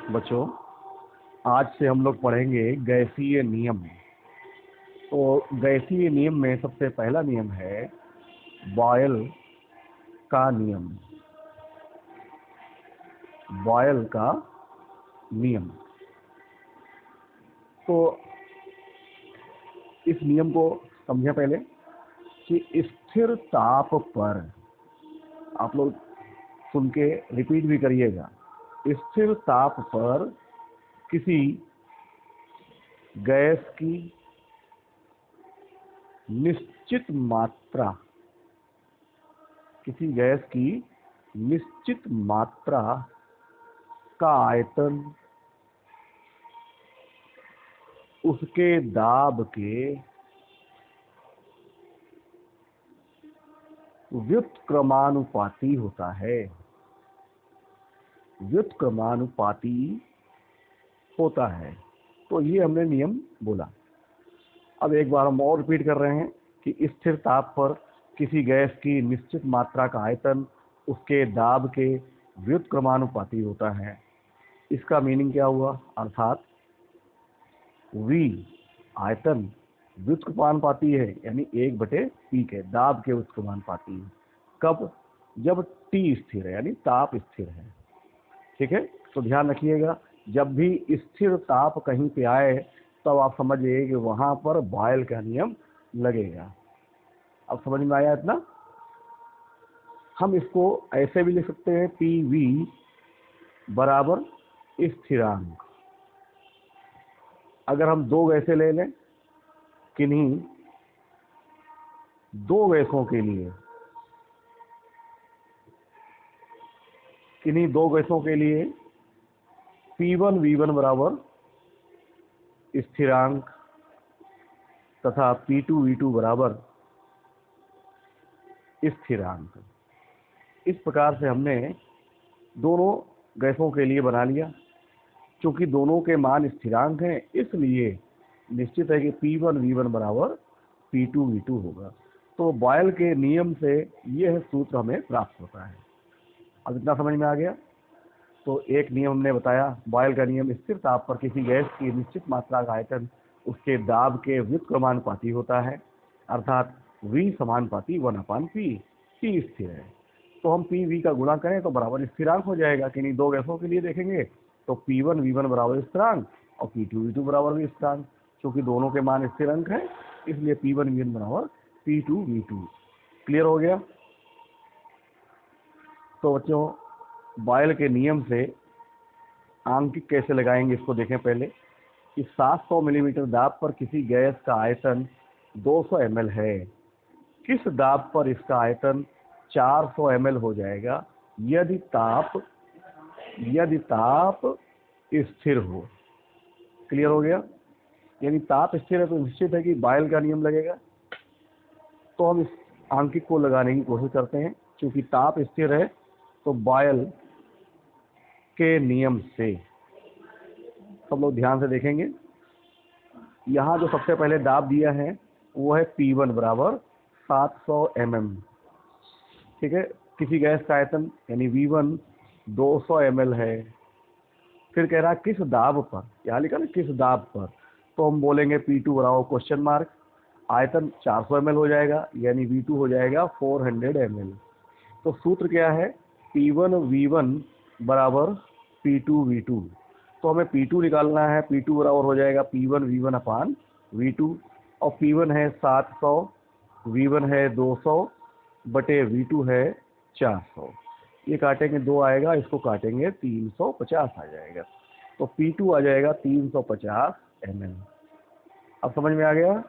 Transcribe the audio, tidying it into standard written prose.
बच्चों, आज से हम लोग पढ़ेंगे गैसीय नियम। तो गैसीय नियम में सबसे पहला नियम है बॉयल का नियम। बॉयल का नियम। तो इस नियम को समझें पहले कि स्थिर ताप पर, आप लोग सुन के रिपीट भी करिएगा, स्थिर ताप पर किसी गैस की निश्चित मात्रा, किसी गैस की निश्चित मात्रा का आयतन उसके दाब के व्युत्क्रमानुपाती होता है। व्युत्क्रमानुपाती होता है। तो ये हमने नियम बोला। अब एक बार हम और रिपीट कर रहे हैं कि स्थिर ताप पर किसी गैस की निश्चित मात्रा का आयतन उसके दाब के व्युत्क्रमानुपाती होता है। इसका मीनिंग क्या हुआ? अर्थात V आयतन व्युत्क्रमानुपाती है, यानी 1/P के दाब के व्युत्क्रमानुपाती है। कब? जब T स्थिर है, यानी ताप स्थिर है। ठीक है, तो ध्यान रखिएगा, जब भी स्थिर ताप कहीं पे आए तब आप समझिए कि वहां पर बॉयल का नियम लगेगा। अब समझ में आया इतना? हम इसको ऐसे भी लिख सकते हैं, PV बराबर स्थिरांक। अगर हम दो गैसें ले लें, किन्हीं दो गैसों के लिए, P1 V1 बराबर स्थिरांक तथा P2 V2 बराबर स्थिरांक। इस प्रकार से हमने दोनों गैसों के लिए बना लिया। क्योंकि दोनों के मान स्थिरांक हैं, इसलिए निश्चित है कि P1 V1 बराबर P2 V2 होगा। तो बॉयल के नियम से यह सूत्र हमें प्राप्त होता है। अब इतना समझ में आ गया? तो एक नियम हमने बताया, बॉयल का नियम, स्थिर ताप पर किसी गैस की निश्चित मात्रा का आयतन उसके दाब के व्युत्क्रमानुपाती होता है, अर्थात V समानुपाती 1/P। P स्थिर है तो हम PV का गुणा करें तो बराबर स्थिरांक हो जाएगा। किन्हीं दो गैसों के लिए देखेंगे तो P1 V1 बराबर स्थिरांक और P2 V2 बराबर भी स्थिरांक। क्योंकि दोनों के मान स्थिरांक है, इसलिए P1 V1 बराबर P2 V2। क्लियर हो गया? तो बच्चों, बॉयल के नियम से आंकिक कैसे लगाएंगे इसको देखें पहले। कि 700 मिलीमीटर दाब पर किसी गैस का आयतन 200 ml है। किस दाब पर इसका आयतन 400 ml हो जाएगा यदि ताप स्थिर हो। क्लियर हो गया? यानी ताप स्थिर है तो निश्चित है कि बॉयल का नियम लगेगा। तो हम इस आंकिक को लगाने की कोशिश करते हैं। क्योंकि ताप स्थिर है तो बॉयल के नियम से सब लोग ध्यान से देखेंगे। यहाँ जो सबसे पहले दाब दिया है वो है P1 बराबर 700 mm। ठीक है, किसी गैस का आयतन यानी V1 200 ml है। फिर कह रहा है किस दाब पर, यहाँ लिखा ना किस दाब पर, तो हम बोलेंगे P2 बराबर क्वेश्चन मार्क, आयतन 400 ml हो जाएगा, यानी V2 हो जाएगा 400 ml। तो सूत्र क्या है? P1 V1 बराबर P2 V2। तो हमें P2 निकालना है। P2 बराबर हो जाएगा P1 V1/V2। और P1 है 700, V1 है 200 बटे V2 है 400। ये काटेंगे 2 आएगा, इसको काटेंगे 350 आ जाएगा। तो P2 आ जाएगा 350 ml। अब समझ में आ गया?